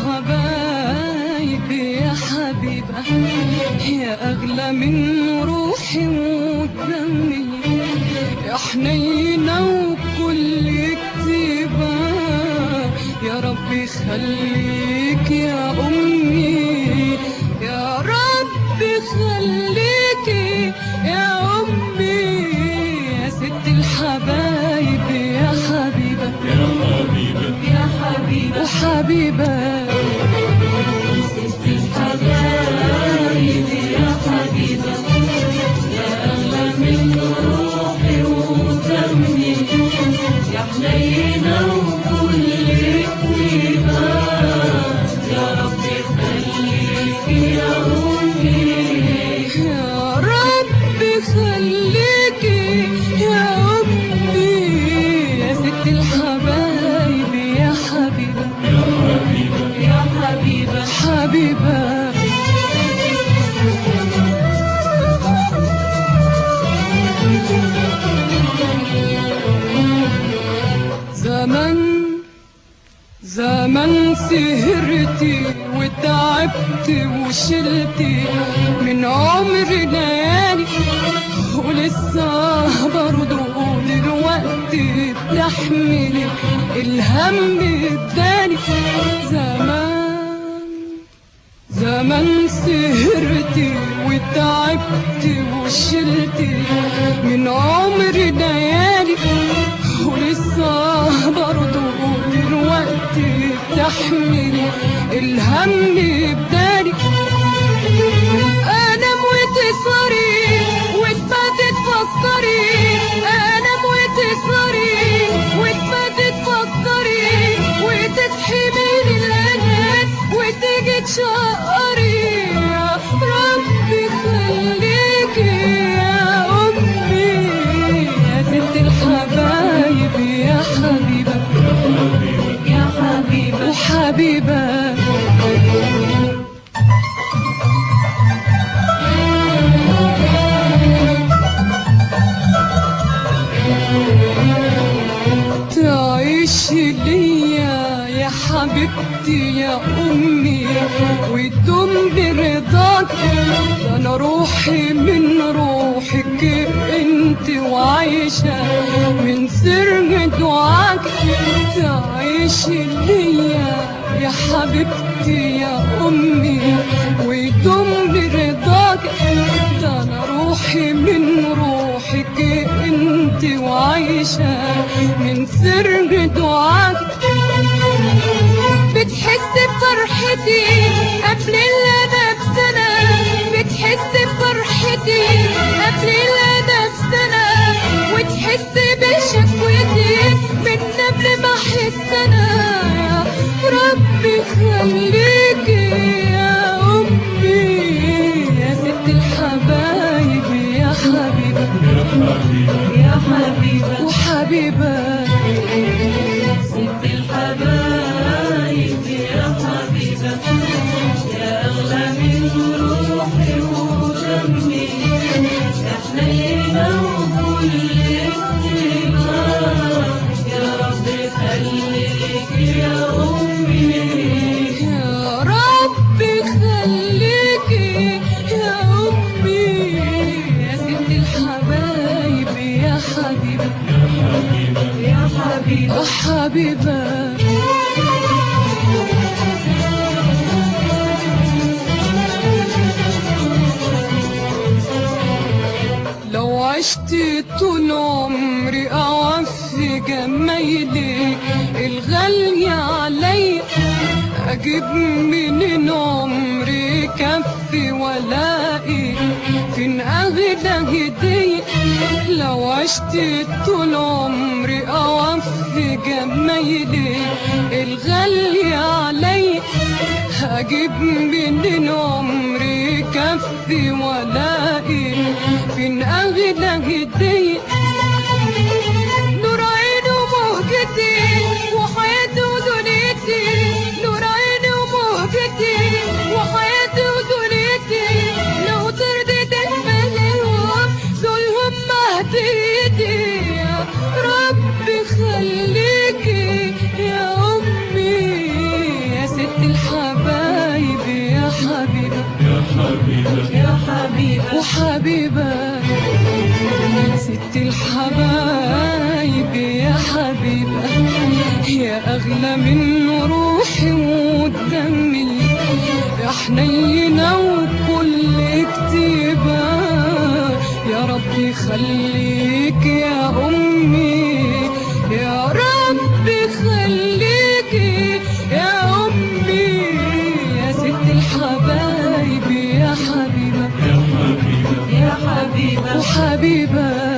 الحبايب يا حبيبة، يا أغلى من روحي ودمي، يا حنينة وكل كتيبة، يا رب خليك يا أمي، يا رب خليك يا أمي، يا ست الحبايب يا حبيبة، يا حبيبة يا حبيبة وحبيبة، ست الحبايب يا حبيبة، يا أغلى من روحي ودمي، يا حنينة وكل كتيبة، يا رب خليك يا أمي، يا رب خليك يا أمي، يا ست الحبايب يا حبيبة، يا حبيبة يا حبيبة حبيبة. زمان سهرتي وتعبت وشلتي من عمري ليالي، ولسه برضو دلوقتي بتحملي الهم التاني. زمان سهرتي وتعبت وشلتي من عمري ليالي، ولسه برضو دلوقتي بتحملي الهم بدالي. انام وتسهري وتباتي تفكري، انام وتسهري وتباتي تفكري، وتصحي من الانام وتيجي تشقري، يا ربي خليكي يا امي، يا ست الحبايب يا حبيبة، يا حبيبة وحبيبة. تعيشي ليا يا حبيبتي يا أمي، وتدوم برضاك، أنا روحي من روحك انت، وعايشة من سر دعاك. تعيشي ليا يا حبيبتي يا أمي، وتدوم برضاك، أنا روحي من روحك انت، وعايشة من سر دعاك. بتحس بفرحتي قبل اللي انا بسنة، بتحس بفرحتي قبل اللي انا بسنة، وتحس بشكوتي من قبل ما احس انا، يا ربي خليكي يا امي، يا ست الحبايب يا حبيبة، يا حبيبة وحبيبة، ست الحبايب يا حبيبة، يا أغلى من روحي ودمي، يا حنينة وكل كتيبة، يا رب خليك يا أمي، يا رب خليك يا أمي، يا ست الحبايب يا حبيبة، يا حبيبة حبيبة. لو عشت طول عمري أوفي جمايلك الغالية علي، أجيب منين عمري كفي ولاقي فين أغلى هدية. لو عشت طول عمري أوفي جمايلك الغالية علي، هجيب منين عمري كفي ولاقي فين أغلى هدية. نور عيني ومهجتي وحياتي ودنيتي، نور عيني ومهجتي وحياتي ودنيتي، لو ترضي تقبلهم دولهم مهديتي، يا ربي خليكي يا أمي، يا ست الحبايب أغلى من روحي ودمي، يا حنينة وكل كتيبة، يا ربي خليك يا أمي، يا ربي خليكي يا أمي، يا ست الحبايب يا حبيبة، يا حبيبة يا حبيبة وحبيبة